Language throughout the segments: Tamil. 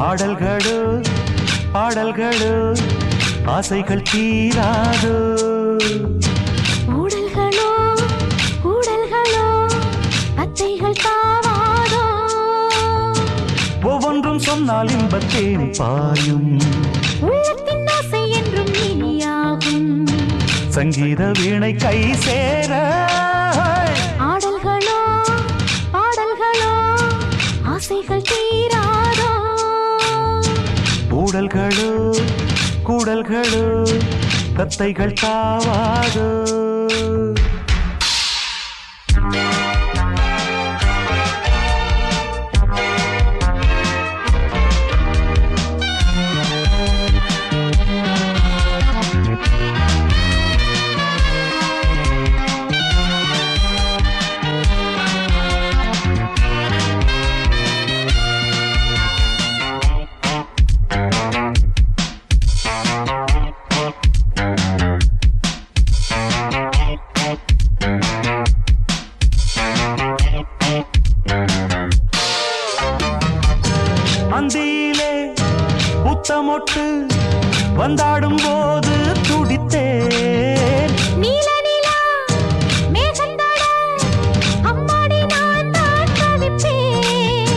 ஆடல்களோ பாடல்களோ ஆசைகள் தீராதோ ஊடல்களோ ஊடல்களோ அத்தைகள் தாவாதோ ஒவ்வொன்றும் சொன்னால் இன்பத்தேன் பாயும் உள்ளத்தின் ஆசை என்றும் நீயாகும் சங்கீத வீணை கை சேர ஆடல்களோ பாடல்களோ ஆசைகள் தீராதோ ஊடல்களோ கூடல்களோ தத்தைகள் தாவாதோ அந்தியிலே புத்தமொட்டு வந்தாடும் போது துடித்தேன் நீல நிலா மேகந்தட அம்மாடி நான் தான் தவிப்பேன்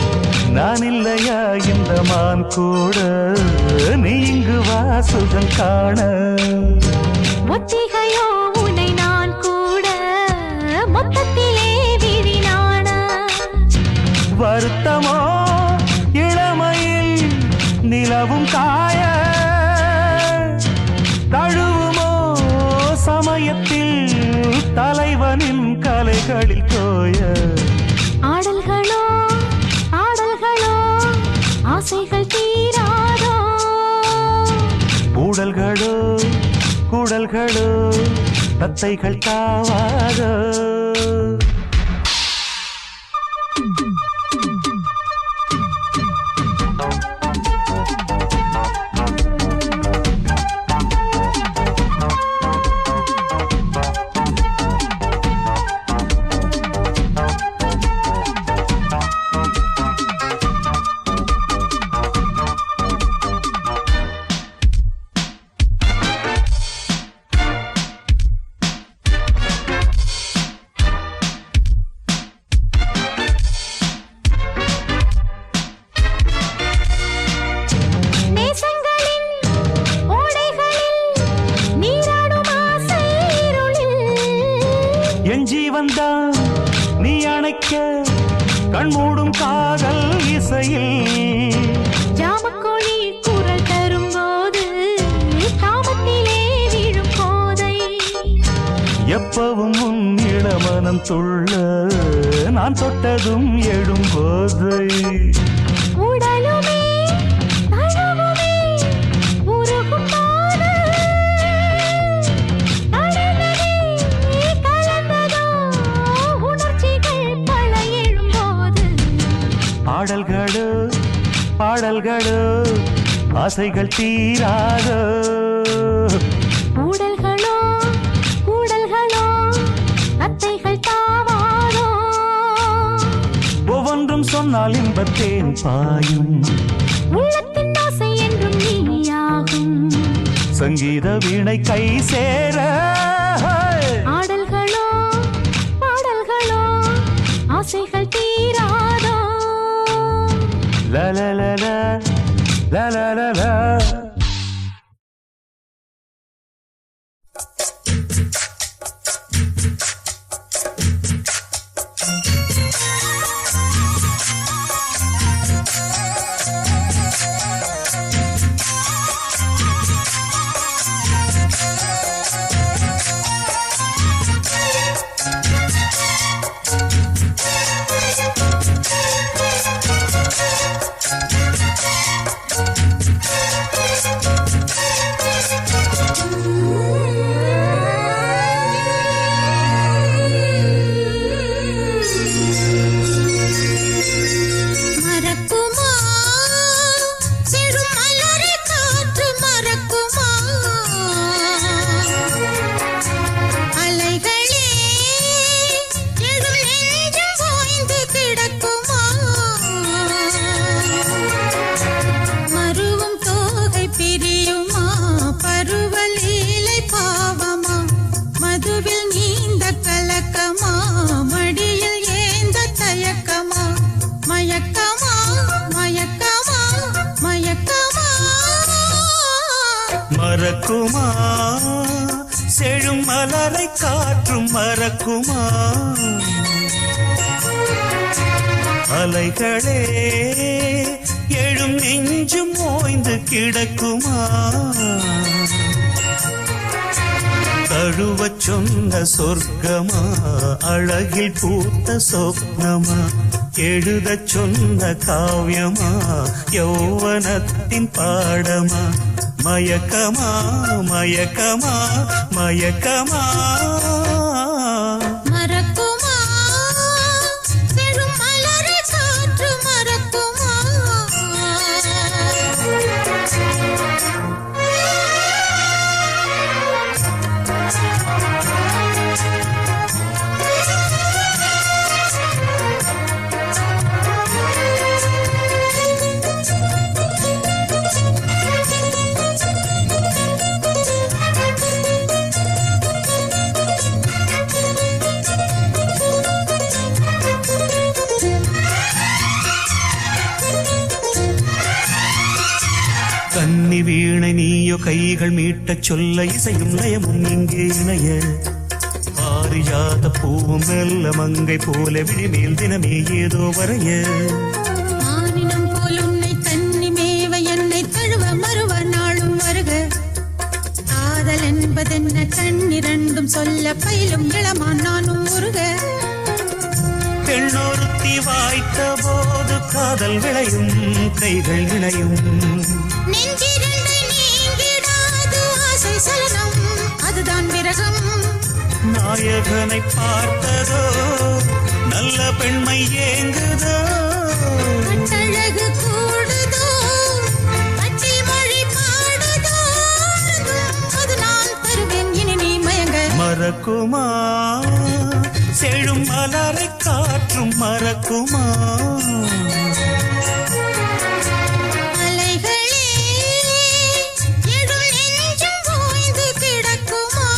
நான் இல்லையா இந்த மான் கூட நீ இங்கு வா சுகம் காண ஒத்திகையோ உன்னை நான் கூட மொத்தத்திலே விழினான வருத்தமோ இளமையில் நிலவும் காய தழுவுமோ சமயத்தில் தலைவனின் கலைகளில் தோய ஆடல்களோ ஆடல்களோ ஆசைகள் தீராதோ ஊடல்களோ கூடல்களோ தத்தைகள் தாவாதோ நேசங்களின் ஓடைகளில் நீராடும் ஆசை இருளில் என் ஜீவன்தான் நீ அணைக்க கண்மூடும் காதல் இசையில் ஜாமக்கோழி குரல் தரும்போது தாபத்திலே விழும் போதை எப்பவும் உன் இளமனம் துள்ள நான் தொட்டதும் எழும்போதை உடலுமே தழுவுமே உருகும் போது அடனே கலந்ததோ உணர்ச்சிகள் பல எழும்போது ஆடல்களோ பாடல்களோ ஆசைகள் தீராதோ ஊடல்களோ கூடல்களோ அத்தைகள் தாவாதோ ஒவ்வொன்றும் சொன்னால் இன்பத்தேன் பாயும் உள்ளத்தின் ஆசை என்றும் நீயாகும் சங்கீத வீணை கை சேர ஆடல்களோ பாடல்களோ ஆசைகள் தீராதோ லலலல லலலல மறக்குமா செழும் மலரை காற்றும் மறக்குமா அலைகளே எழும் நெஞ்சும் ஓய்ந்து கிடக்குமா தழுவச் சொன்ன சொர்க்கமா அழகில் பூத்த சொப்னமா எழுதச் சொன்ன காவியமா யௌவனத்தின் பாடமா மயக்கமா மயக்கமா மயக்கமா மறக்குமா செழும் மலரை காற்று மறக்குமா கன்னி வீணை நீயோ கைகள் மீட்டச் சொல்ல இசையும் லயமும் இங்கே இணைய பாரிஜாத பூவும் மெல்ல மங்கை போல விழிமேல் தினமே ஏதோ வரைய மானினம் போல் உன்னை தன்னி மேவ என்னை தழுவ மறுவ நாளும் வருக காதல் என்பதென்ன கண்ணிரண்டும் சொல்ல பயிலும் இளமான் நானும் முருக பெண்ணொருத்தி வாய்த்த போது காதல் விளையும் கைகள் இணையும் நெஞ்சிரண்டை நீங்கிடாது ஆசை சலனம் அதுதான் விரகம் நாயகனை பார்த்ததோ நல்ல பெண்மை ஏங்குதோ கட்டழகு கூடுதோ கட்டில் மொழி பாடுதோ அது நான் தருவேன் இனி நீ மயங்க மறக்குமா செழும் மலரை காற்றும் மறக்குமா அலைகளே எழும் நெஞ்சும் ஓய்ந்து கிடக்குமா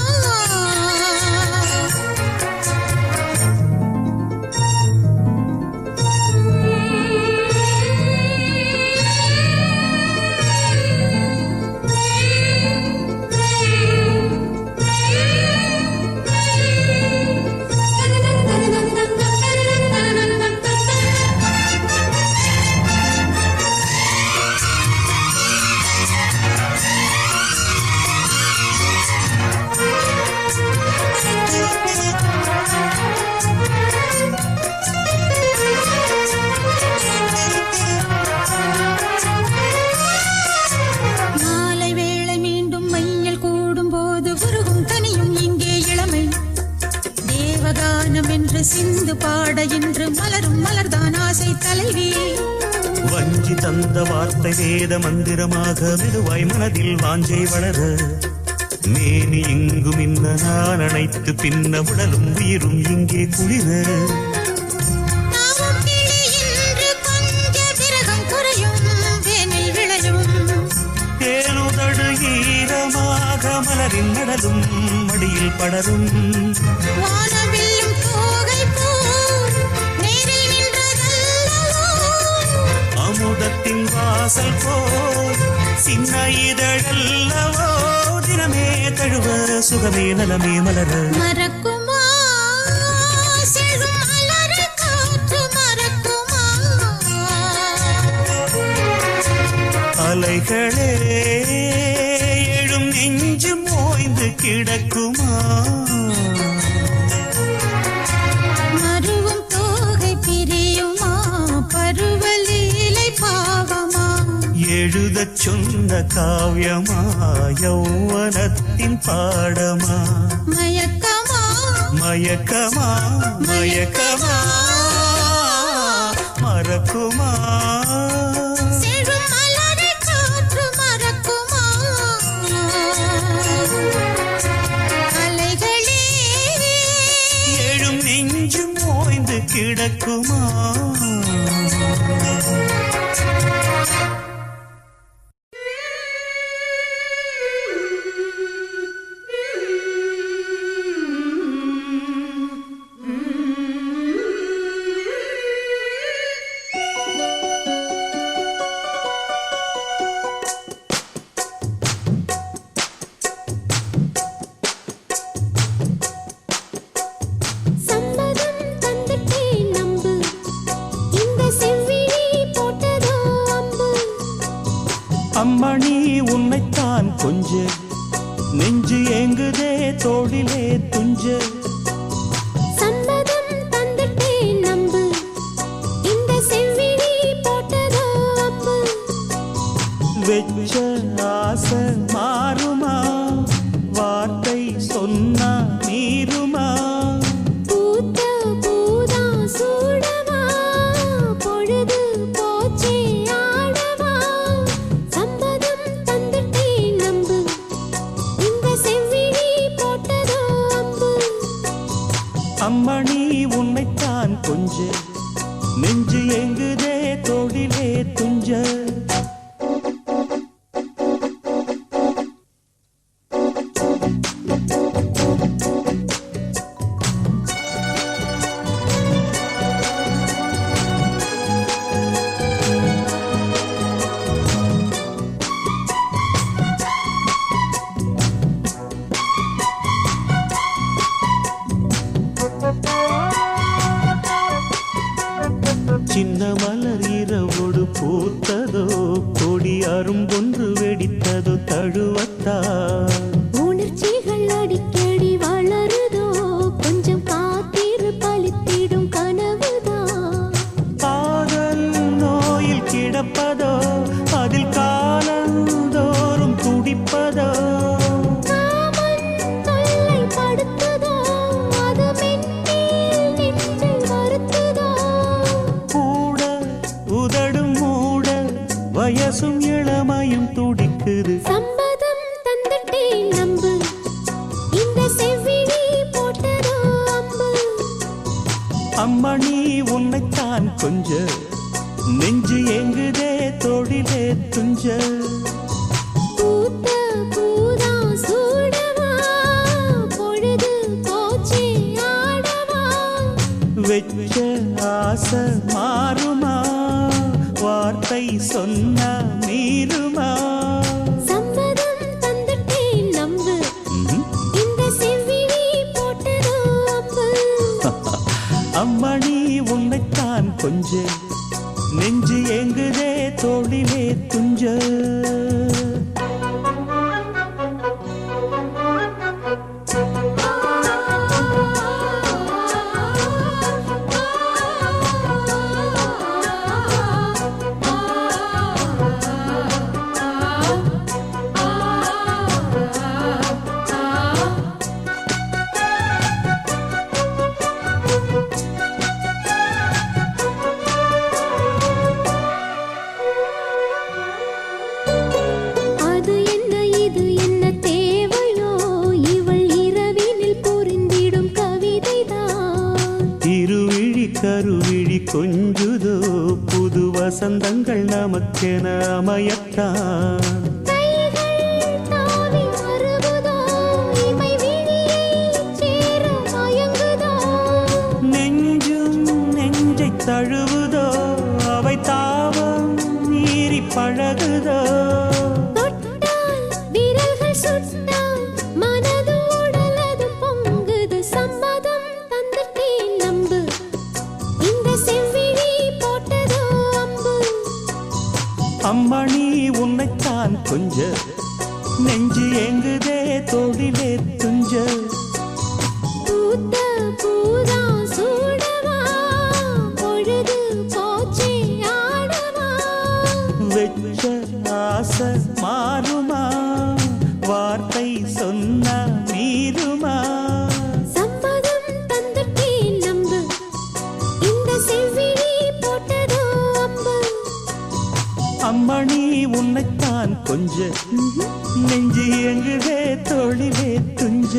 மாலை வேளை மீண்டும் மையல் கூடும் போது உருகும் தனியும் இங்கே இளமை தேவகானம் என்று சிந்து பாட இன்று மலரும் மலர்தான் ஆசை தலைவி வஞ்சி தந்த வார்த்தை வேத மந்திரமாக மெதுவாய் மனதில் வாஞ்சை வளர மேனி இங்கும் இன்ன நான் அணைத்து பின்ன உடலும் உயிரும் இங்கே குளிர நாமும் கிளி இன்று கொஞ்ச விரகம் குறையும் வேனில் விளையும் தேனுதடு ஈரமாக மலரின் நடலும் மடியில் படரும் வானவில்லும் தோகை போல் நேரில் நின்றதல்லவோ அமுதத்தின் வாசல் போல் சின்ன இதழல்லவோ தினமே தழுவ சுகமே நலமே மலர மறக்குமா செழும் மலரை காற்று மறக்குமா அலைகளே எழும் நெஞ்சும் ஓய்ந்து கிடக்குமா மருவும் தோகை பிரியுமா பருவலீலை பாவமா எழுதச் சொன்ன காவியமா யௌவனத்தின் பாடமா மயக்கமா மயக்கமா மயக்கமா மறக்குமா செழும் மலரை காற்று மறக்குமா அலைகளே எழும் நெஞ்சும் ஓய்ந்து கிடக்குமா அம்மணி உன்னைத்தான் கொஞ்ச நெஞ்சு ஏங்குதே தோளிலே துஞ்ச சம்மதம் தந்துட்டேன் நம்பு இந்த செவ்விழி போட்டதோ அம்பு வெச்ச ஆசை மாறுமா வார்த்தை சொன்னா நீருமா பூத்த பூதா சூடவா பொழுது போச்சே ஆடவா சம்மதம் தந்துட்டேன் நம்பு இந்த செவ்விழி போட்டதோ அம்பு அம்மணி உன்னைத்தான் கொஞ்ச நெஞ்சு எங்குதே தோளிலே துஞ்ச சின்ன மலர் இரவோடு பூத்ததோ கொடி அரும்பொன்று வெடித்ததோ தழுவத்தா உணர்ச்சிகள் அடிக்கடி வளருதோ கொஞ்சம் காத்திரு பலித்திடும் கனவுதான் காதல் நோயில் கிடப்பதோ அதில் காலந்தோறும் துடிப்பதோ காமன் தொல்லை படுத்துதோ அது மென்மேல் நெஞ்சை வருத்துதோ கூட உதடும் மூட வயசும் இளமையும் துடிக்குது சம்மதம் தந்துட்டேன் நம்பு இந்த செவ்விழி போட்டதோ அம்பு அம்மணி உன்னைத்தான் கொஞ்ச நெஞ்சு எங்குதே தோளிலே துஞ்ச பூத்த பூதா சூடவா பொழுது போச்சே ஆடவா வெச்ச ஆசை மாறுமா வார்த்தை சொன்னா நீருமா சம்மதம் தந்துட்டேன் நம்பு இந்த செவ்விழி போட்டதோ அம்பு அம்மணி உன்னைத்தான் கொஞ்ச நெஞ்சு எங்குதே தோளிலே துஞ்ச அது என்ன இது என்ன தேவையோ இவள் இரவினில் புரிந்திடும் கவிதைதான் இருவிழி கருவிழி கொஞ்சுதோ புது வசந்தங்கள் நமக்கென அமையத்தான் கைகள் தாவி வருவதோ இமை விழியைச் சேர மயங்குதோ நெஞ்சும் நெஞ்சை தழுவுதோ அவை தாவம் மீறி பழகுதோ தொட்டால் விரல்கள் சுட்டால் மனது உடலது பொங்குது சம்மதம் தந்துட்டேன் நம்பு இந்த செவ்விழி போட்டதோ அம்பு அம்மணி உன்னைத்தான் கொஞ்ச நெஞ்சு எங்குதே தோளிலே துஞ்ச பூத்த பூதா சூடவா பொழுது போச்சே ஆடவா வெச்ச ஆசை மாறுமா வார்த்தை சொன்னா மீறுமா சம்மதம் தந்துட்டேன் நம்பு இந்த செவ்விழி போட்டதோ அம்பு அம்மணி உன்னைத்தான் கொஞ்ச நெஞ்சு எங்குதே தோளிலே துஞ்ச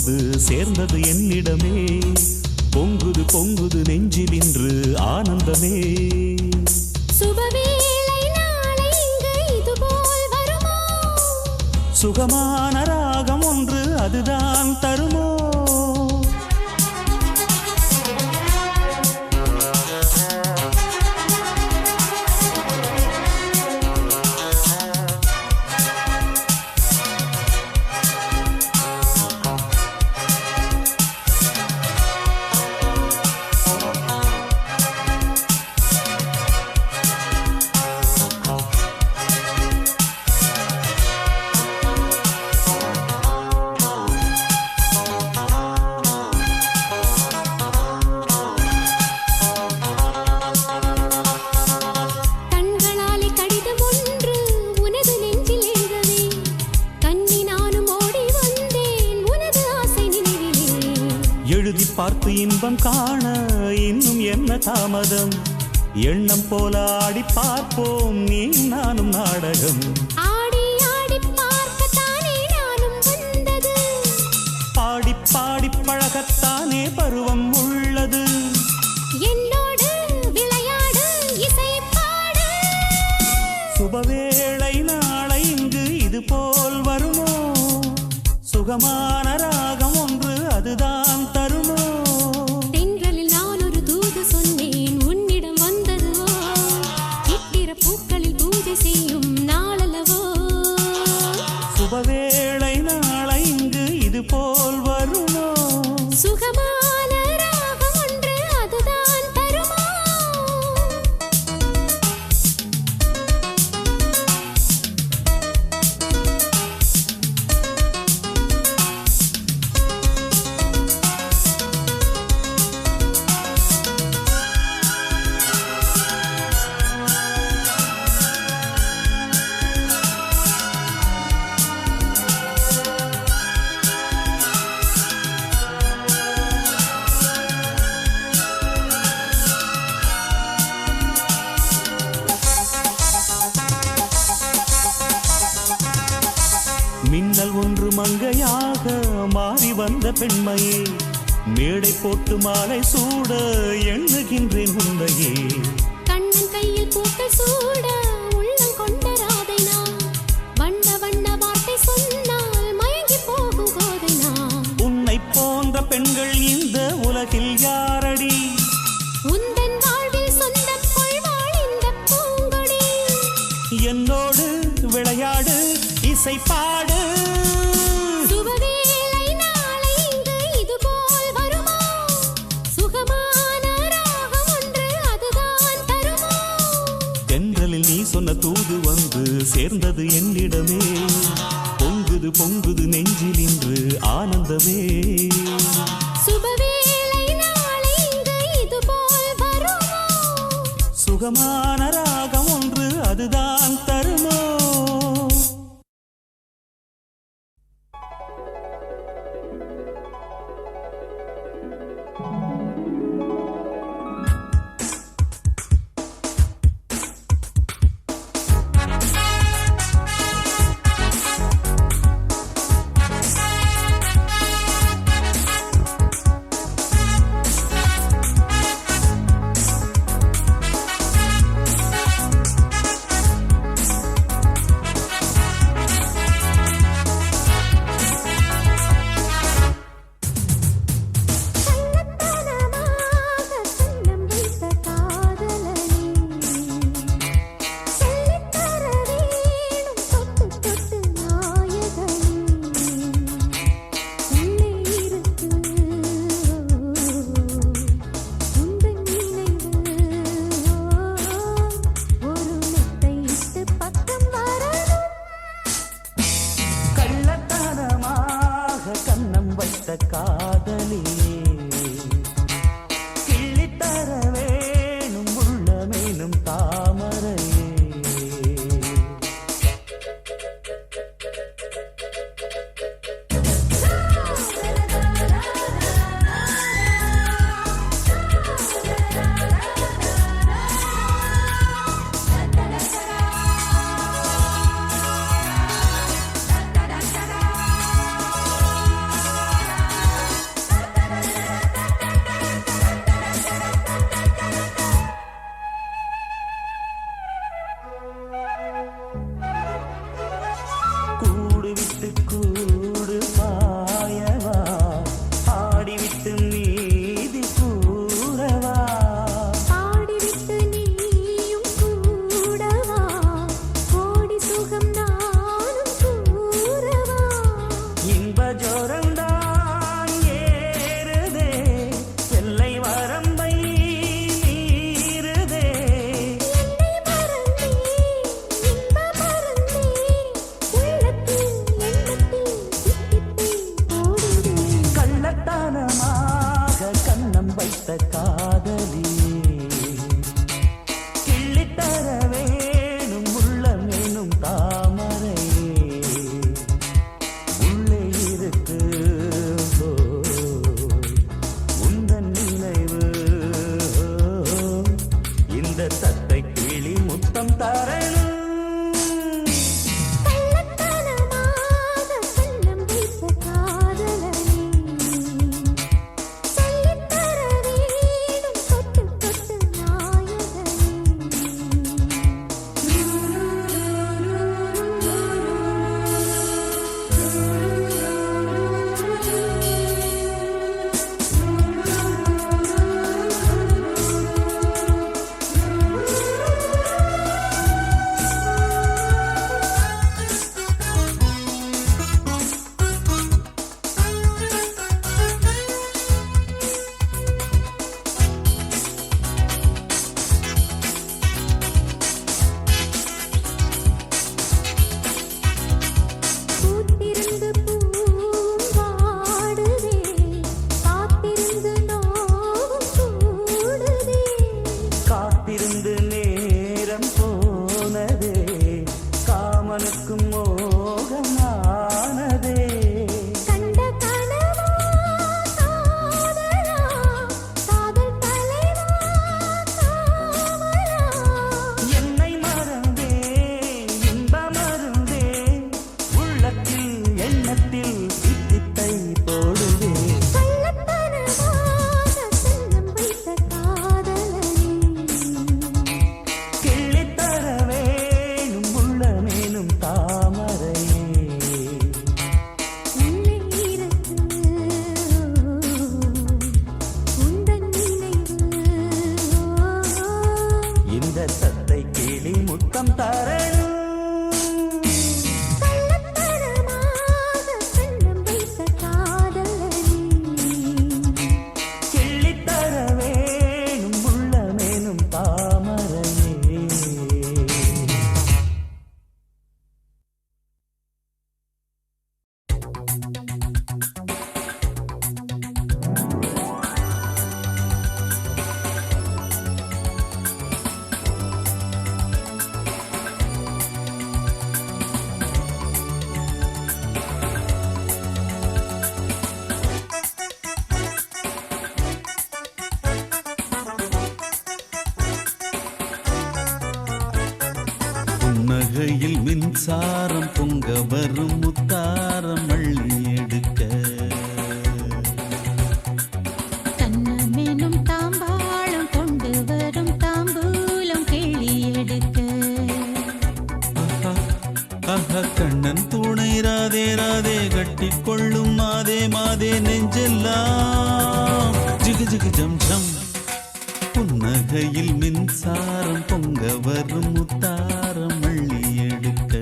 வந்து சேர்ந்தது என்னிடமே. பொங்குது பொங்குது நெஞ்சில் இன்று ஆனந்தமே. சுபவேளை நாளை இங்கு இதுபோல் வருமோ? சுகமான ராகம் ஒன்று அதுதான் தருமோ? எழுதி பார்த்து இன்பம் காண இன்னும் என்ன தாமதம்? எண்ணம் போல ஆடி பார்ப்போம் நீ நானும் நாடகம். ஆடி ஆடி பார்க்கத்தானே நானும் வந்தது. பாடி பாடி பழகத்தானே பருவம் உள்ளது. என்னோடு விளையாடு இசை பாடு. சுபவேளை நாளை இங்கு இது போல் வருமோ? சுகமான ராகம் ஒன்று அதுதான் தருமோ? தென்றலில் நான் ஒரு தூது சொன்னேன் உன்னிடம் வந்ததுவோ? இட்டிர பூக்களில் பூஜை செய்யும் நாளல்லவோ? சுபவேளை நாளை இங்கு இது போல் வருமோ? சுகமான ராகம் ஒன்று அதுதான் தருமோ? மின்னல் ஒன்று மங்கையாக மாறி வந்த பெண்மையே, மேடை போட்டு மாலை சூட எண்ணுகின்றேன் உன்னையே. கண்ணன் கையில் பூக்கள் சூட உள்ளம் கொண்ட ராதை நான். வண்ண வண்ண வார்த்தை சொன்னால் மயங்கி போகும் கோதை நான். உன்னை போன்ற பெண்கள் இந்த உலகில் யாரடி? உந்தன் வாழ்வில் சொந்தம் கொள்வாள் இந்த பூங்கொடி. என்னோடு விளையாடு இசை பாடு. சுபவேளை நாளை இங்கு இதுபோல் வருமோ? சுகமான ராகம் ஒன்று அதுதான் தருமோ? தென்றலில் நீ சொன்ன தூது வந்து சேர்ந்தது என்னிடமே. பொங்குது பொங்குது நெஞ்சில் இன்று ஆனந்தமே. சுபவேளை நாளை இங்கு இதுபோல் வருமோ? சுகமான ராகம் ஒன்று அதுதான் தருமோ? முத்தம் தரணும். கிள்ளித்தர வேணும் உள்ளமேனும் தாமரையே. புன்னகையில் மின்சாரம் பொங்க வரும் முத்தாரம் அள்ளி எடுக்க. கண்ணமேனும் தாம்பாளம் கொண்டு வரும் தாம்பூலம் கிள்ளி எடுக்க. கண்ணன் துணை ராதே ராதே கட்டிக்கொள்ளும் மாதே மாதே நெஞ்செல்லாம் ஜிகு ஜிகு ஜம் ஜம். புன்னகையில் மின்சாரம் பொங்க வரும் முத்தாரம் அள்ளி எடுக்க.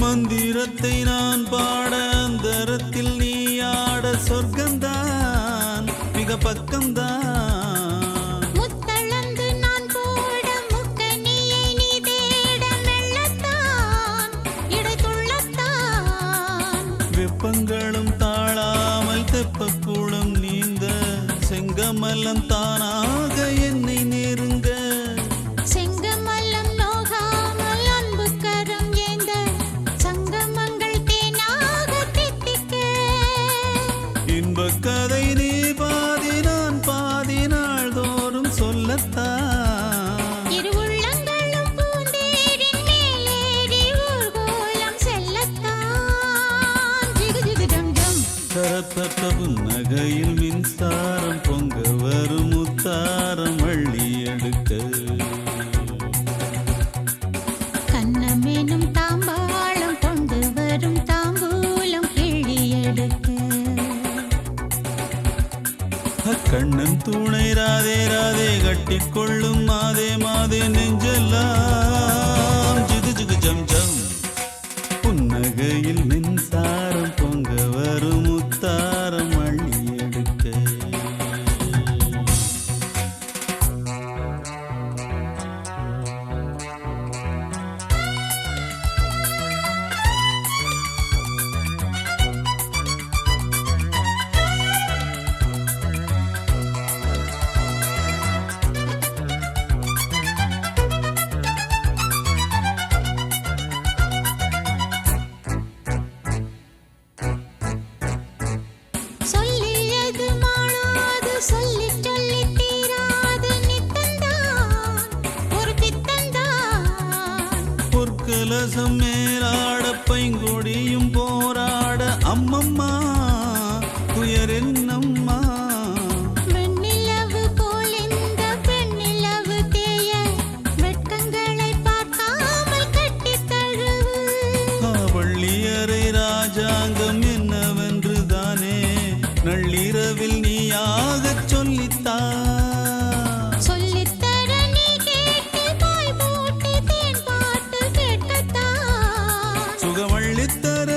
மந்திரத்தை நான் பாட அந்தரத்தில் நீ ஆட சொர்க்கம்தான் மிக பக்கம்தான். முத்தளந்து நான் போட முக்கனியை நீ தேட மெல்லத்தான் இடை துள்ளத்தான். வெப்பங்களும் தாழாமல் தெப்பக்கூடும் நீந்த செங்கமலம் தானாக என்னை நெருங்க. செங்கமல்லம் நோகாமல் அன்பு கரம் ஏந்த சங்கமங்கள் தேனாக தித்திக்க. இன்பக் கதை நீ பாதி நான் பாதி நாள் தோறும் சொல்லத்தான். இரு உள்ளங்களும் பூந்தேரின் மேலேறி ஊர்கோலம் செல்லத்தான். ஜிகு ஜிகு ஜம் ஜம். கரப்பட்ட புன்னகையில் மின்சாரம் பொங்க வரும் முத்தாரம் அள்ளி எடுக்க. கண்ணமேனும் தாம்பாளம் கொண்டு வரும் தாம்பூலம் கிள்ளி எடுக்க. கண்ணன் துணை ராதே ராதே கட்டிக்கொள்ளும் மாதே மாதே நெஞ்செல்லாம் ஜிகு ஜிகு ஜம் ஜம். புன்னகையில் மின்சாரம் பொங்க வரும் முத்தாரம் அள்ளி எடுக்க. சொல்லியது மாளாது சொல்லிச் சொல்லித் தீராது நித்தந்தான் ஒரு பித்தந்தான். பொற்கலசம் மேலாட பைங்கொடியும் போராட அம்மம்மா துயர் என்னம்மா. வெண்ணிலவு போல் இந்த பெண்ணிலவு தேய வெட்கங்களை பார்க்காமல் கட்டித் தழுவு. வள்ளியரை ராஜாங்கம் என்னவென்று தானே நள்ளிரவில் நீயாகச் சொல்லித்தா. சொல்லித்தர நீ கேட்டு பாய் போட்டு தேன் பாட்டு கேட்கத்தான். சுகமள்ளித்தர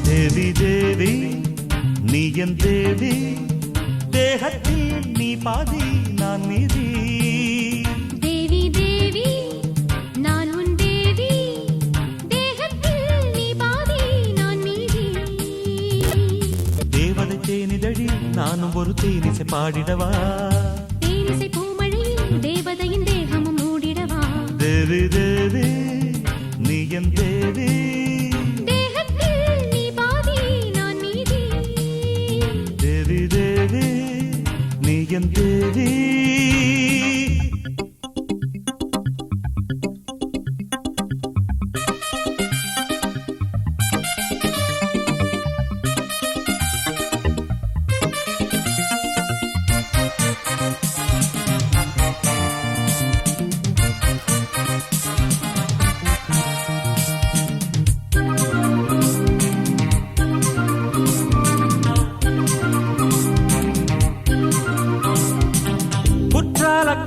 தேவி தேவி நீ என் தேவி, தேகத்தில் நீ பாதி நான் மீதி. தேவி தேவி நான் உன் தேவி, தேகத்தில் நீ பாதி நான் மீதி. தேவதை தேனிதழி நானும் ஒரு தேனிசை பாடிடவா, தேனிசை பூமழையில் தேவதையின் தேகமும் மூடிடவா. தேவி தேவி நீ என் தேவி, என் தேவி.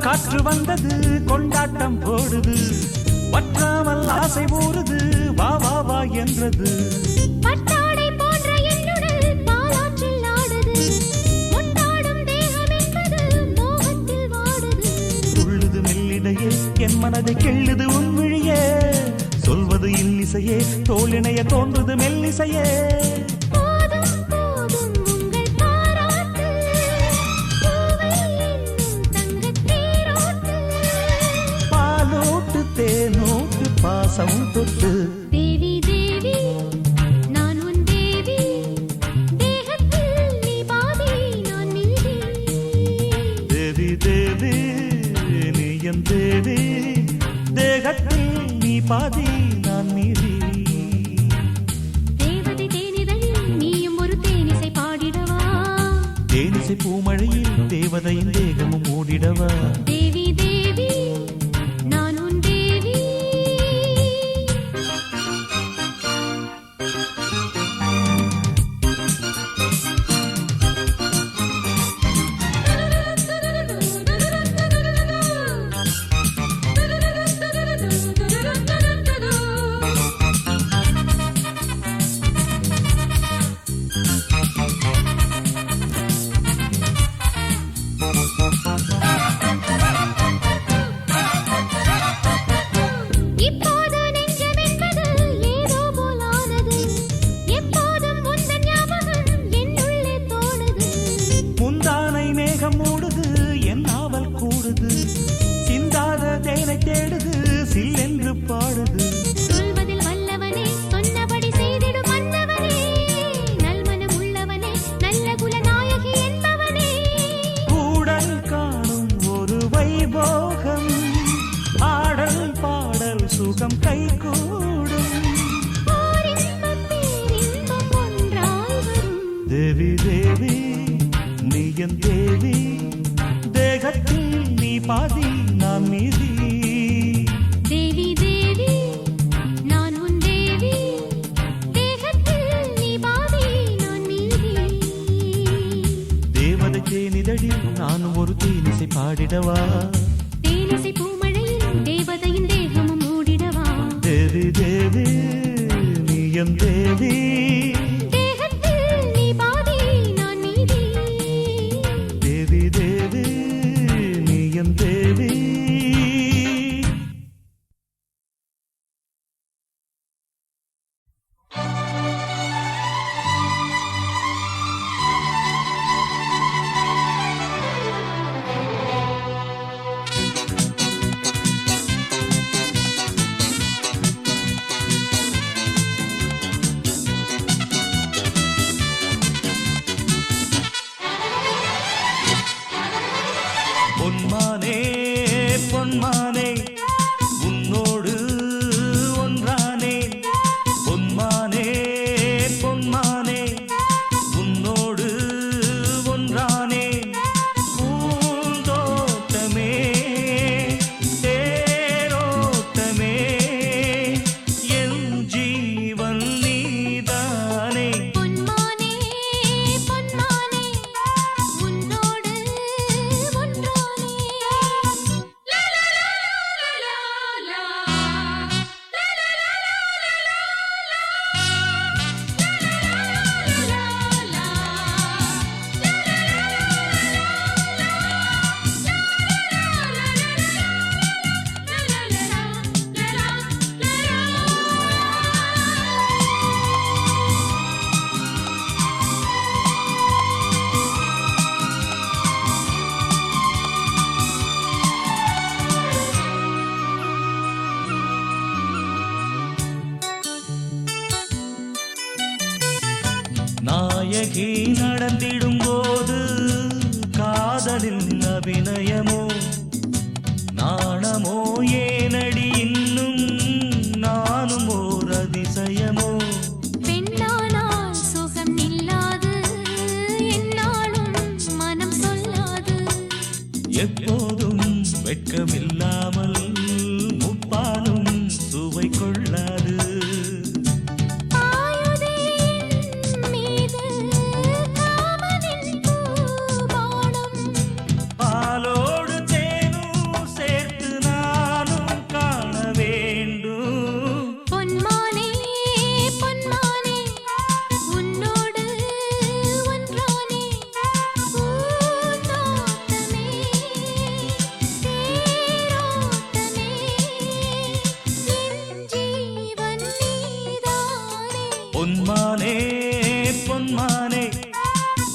காற்று வந்தது கொண்டாட்டம் போடுது, வற்றாமல் ஆசை ஊறுது வா வா வா என்றது. பட்டாடை போன்ற என்னுடல் பாலாற்றில் ஆடுது, முட்டாடும் தேகம் என்பது மோகத்தில் வாடுது. துள்ளுது மெல்லிடையே என் மனதை கிள்ளுது உன் விழியே, சொல்வது இன்னிசையே தோளிணைய தோன்றுது மெல்லிசையே. தேனோட்டு பாசம் தொட்டு. தேவி தேவி நான் உன் தேவி, தேகத்தில் நீ பாதி நான் மீதி. தேவி தேவி நீ என் தேவி, தேகத்தில் நீ பாதி நான் மீதி. தேவதை தேனிதழில் நீயும் ஒரு தேனிசை பாடிடவா, தேனிசை பூமழையில் தேவதையின் தேகமும் மூடிடவா. தேவி தேவி மூடுது என் நாவல் கூடுது, சிந்தாத தேனை தேடுது சில்லென்று பாடுது. சொல்வதில் வல்லவனே சொன்னபடி செய்திடும் மன்னவனே, நல்மனம் உள்ளவனே நல்ல குலநாயகி என்பவனே. கூடல் காணும் ஒரு வைபோகம், ஆடல் பாடல் சுகம் கை கூடும். தேவி தேவி நீ என் தேவி, தேகத்தில் நீ பாதி நான் மீதி. தேவி தேவி நான் உன் தேவி, தேகத்தில் நீ பாதி நான் மீதி. தேவதை தேனிதழி நானும் ஒரு தேனிசை பாடிடவா, தேனிசை பூமழையில் தேவதையின் தேகமும் மூடிடவா. தேவி தேவி நீ என் தேவி, அழகி நடந்திடும் போது காதலின் அபிநயமோ நாணமோ ஏனடி இன்னும் நானும் ஓர் அதிசயமோ பெண்ணானால் சுகம் இல்லாது என்னாலும் மனம் சொல்லாது எப்போதும் வெட்கமில்லாமல் முப்பாலும் சுவை கொள்ளாது ஆயுதே என் மீது காமனின் பூபானம் பாலோடு தேனும் சேர்த்து நானும் காண வேண்டும் பொன்மானே பொன்மானே உன்னோடு ஒன்றானே பூந்தோட்டமே தேரோட்டமே என் ஜீவன் நீதானே பொன்மானே பொன்மானே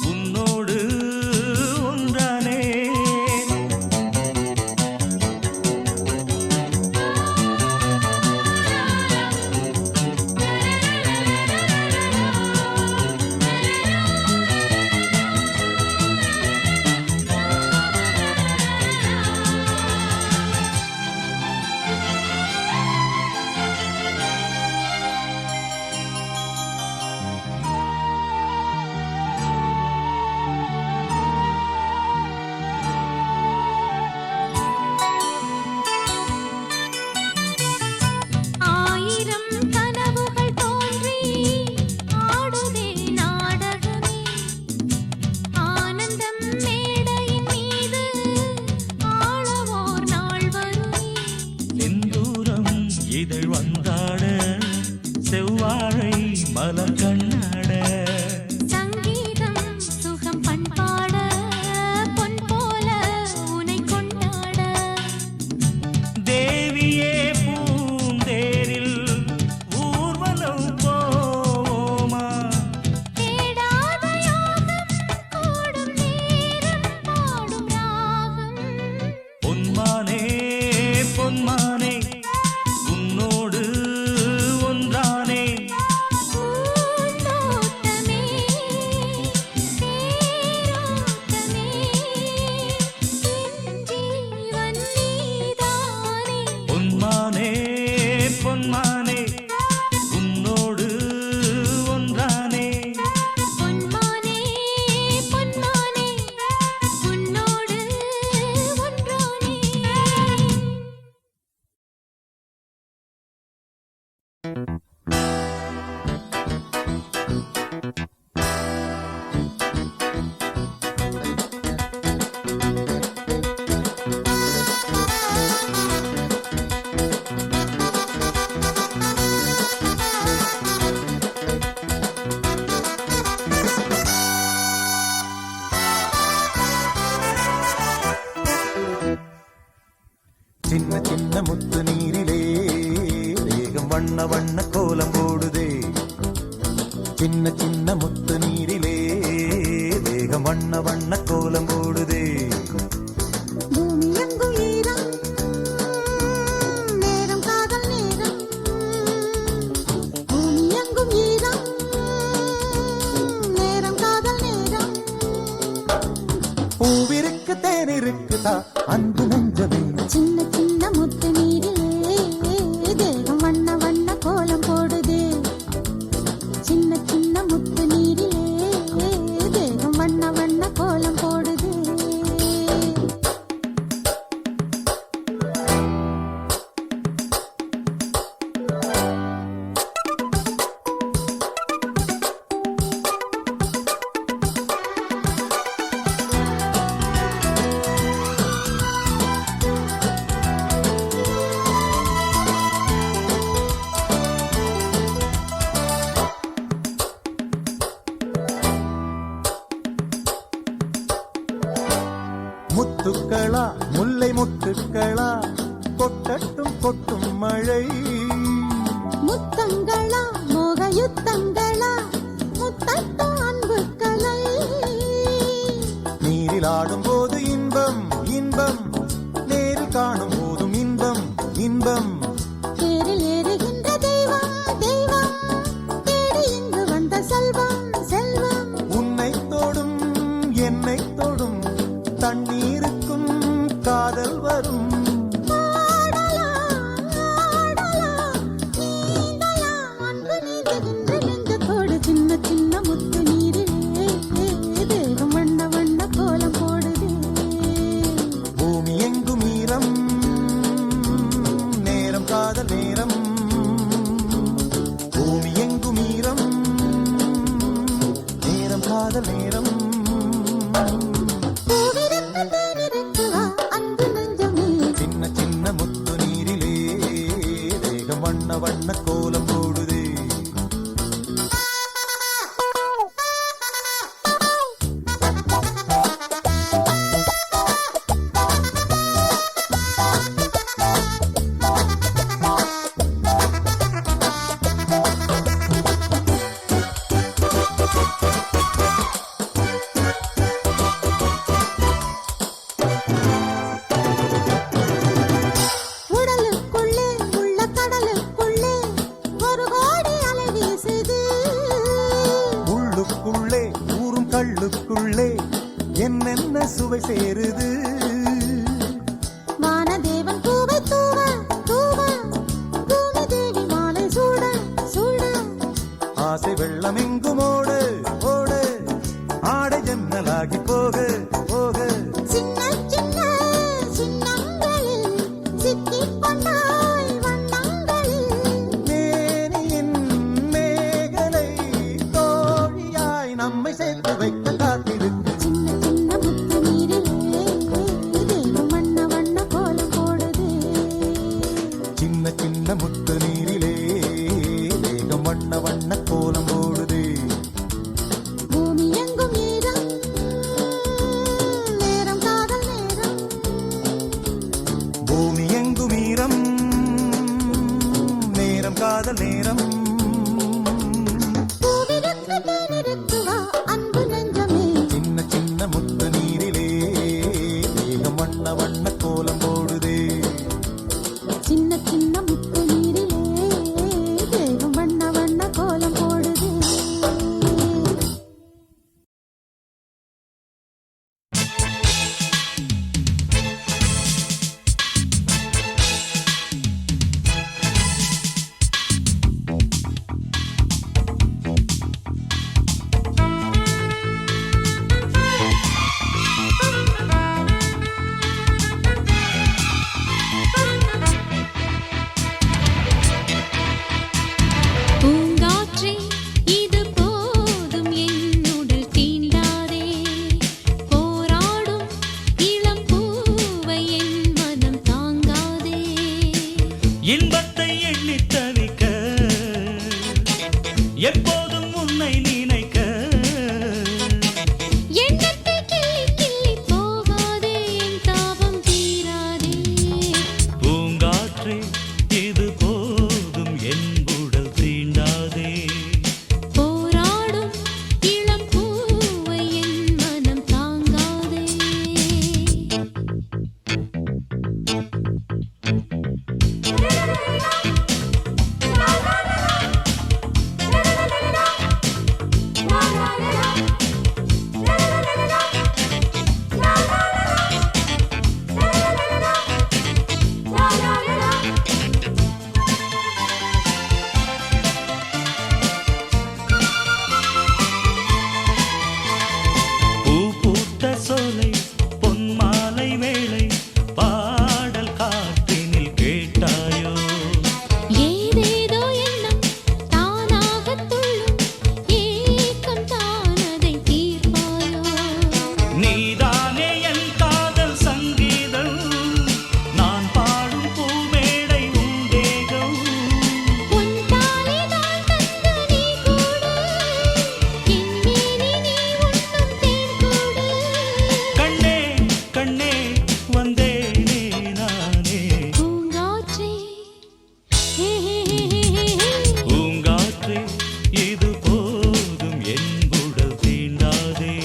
உன்னோடு ஒன்றானே ஆயிரம் கனவுகள் தோன்றி ஆடுதே நாடகமே ஆனந்தம் மேடையின் மீது ஆளவோர் நாள் வருமே செந்தூரம் இதழ் வந்தாட செவ்வாழை மலர் கண்ணாட சங்கீதம் சுகம் பண்பாட பொன் போல உனை கொண்டாட தேவியே பூந்தேரில் ஊர்வலம் போமா தேடாத யோகம் கூடும் நேரம் பாடும் ராகம் பொன்மானே பொன்மானே உன்னோடு ஒன்றானே பூந்தோட்டமே தேரோட்டமே என் ஜீவன் நீதானே பொன்மானே பொன்மானே உன்னோடு ஒன்றானே பொன்மானே பொன்மானே உன்னோடு ஒன்றானே சின்ன சின்ன முத்து நீரிலே வேகம் வண்ண வண்ண கோலம் போடுதே சின்ன சின்ன முத்து நீரிலே வேகம் வண்ண வண்ண கோலம் போடுதே பூமி எங்கும் ஈரம் நேரம் காதல் நேரம் பூமி எங்கும் ஈரம் நேரம் காதல் நேரம் பூவிருக்கு தேனிருக்குதா அன்பு நெஞ்சமே சின்ன சின்ன முத்து நீரிலே தேகம் வண்ண வண்ண கோலம் போடுதே சின்ன சின்ன முத்து நீரிலே தேகம் வண்ண வண்ண கோலம் போடுதே முத்துக்களா முல்லை முத்துக்களா கொட்டட்டும் கொட்டும் மழை முத்தங்களா மோக யுத்தங்களா முத்தட்டும் அன்பு கலை நீரில் ஆடும் போது இன்பம் இன்பம் நேரில் காணும் போதும் இன்பம் இன்பம் தேரில் ஏறுகின்ற தெய்வம் தெய்வம் தேடி இங்கு வந்த செல்வம் செல்வம் உள்ளுக்குள்ளே என்னென்ன சுவை சேருது. வானதேவன் பூவை தூவ தூவ பூமி தேவி மாலை சூட சூட ஆசை வெள்ளம் எங்கும் ஓடு ஓடு ஆடை ஜன்னலாகி போக போக சின்ன சின்ன சின்னங்களில் சிக்கிக் கொண்டாய் வண்ணங்களில் மேனியின் மேகலை தோழியாய் நம்மை சேர்த்து வைக்க காத்திருக்கு. சின்ன சின்ன முத்து நீரிலே தேவம் வண்ண வண்ண கோலம் போடுதே. சின்ன சின்ன முத்து நீரிலே வேகம் வண்ண வண்ண கோலம் போடுது. பூமி எங்கும் ஈரம் நேரம் காதல் நேரம் பூமி எங்கும் ஈரம் நேரம் காதல் நேரம். பூவிருக்கு தேனிருக்கு வா அன்பு நெஞ்சமே. சின்ன சின்ன முத்து நீரிலே வேகம் வண்ண வண்ண கோலம் போடுதே. சின்ன சின்ன முத்து நீரிலே தேவம் வண்ண வண்ண கோலம் போடுதே. பூங்காற்றே இது போதும் என்னுடல் தீண்டாதே போராடும் இளம் பூவை என் மனம் தாங்காதே இன்பத்தை எண்ணி தவிக்க எப்போதும் உன்னை நினைக்க எண்ணத்தை கிள்ளி கிள்ளி போகாதே என் தாபம் தீராதே பூங்காற்றே இது போதும் என் உடல் தீண்டாதே போராடும் இளம் பூவை என் மனம் தாங்காதே பூ பூத்த சோலை பொன்மாலை வேளை பாடல் காற்றினில் கேட்டாயோ ஏதேதோ எண்ணம் தானாகத் துள்ளும் ஏக்கம் தானதை தீர்ப்பாயோ நீதானே என் காதல் சங்கீதம் நான் பாடும் பூமேடை உன் தேகம் உன் தாலிதான் தந்த நீ கூட என் மேனி நீ உண்ணும் தேன் கூட கண்ணே கண்ணே வந்தேனே நானே பூங்காற்றே ஹே ஹே ஹே ஹே ஹே பூங்காற்றே இது போதும் என் உடல் தீண்டாதே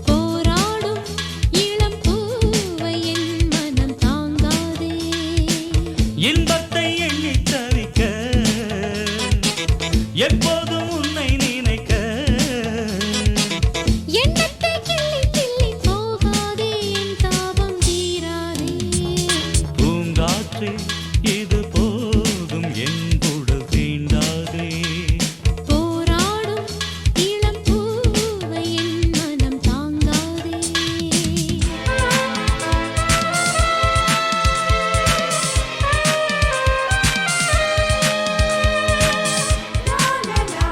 போராடும் இளம் பூவை என் மனம் தாங்காதே இன்பத்தை எண்ணி தவிக்க எப்போதும் உன்னை நினைக்க எண்ணத்தை கிள்ளி கிள்ளி போகாதே என் தாபம் தீராதே பூங்காற்றே இது போதும் என் உடல் தீண்டாதே போராடும் இளம் பூவை என் மனம் தாங்காதே லா லா லா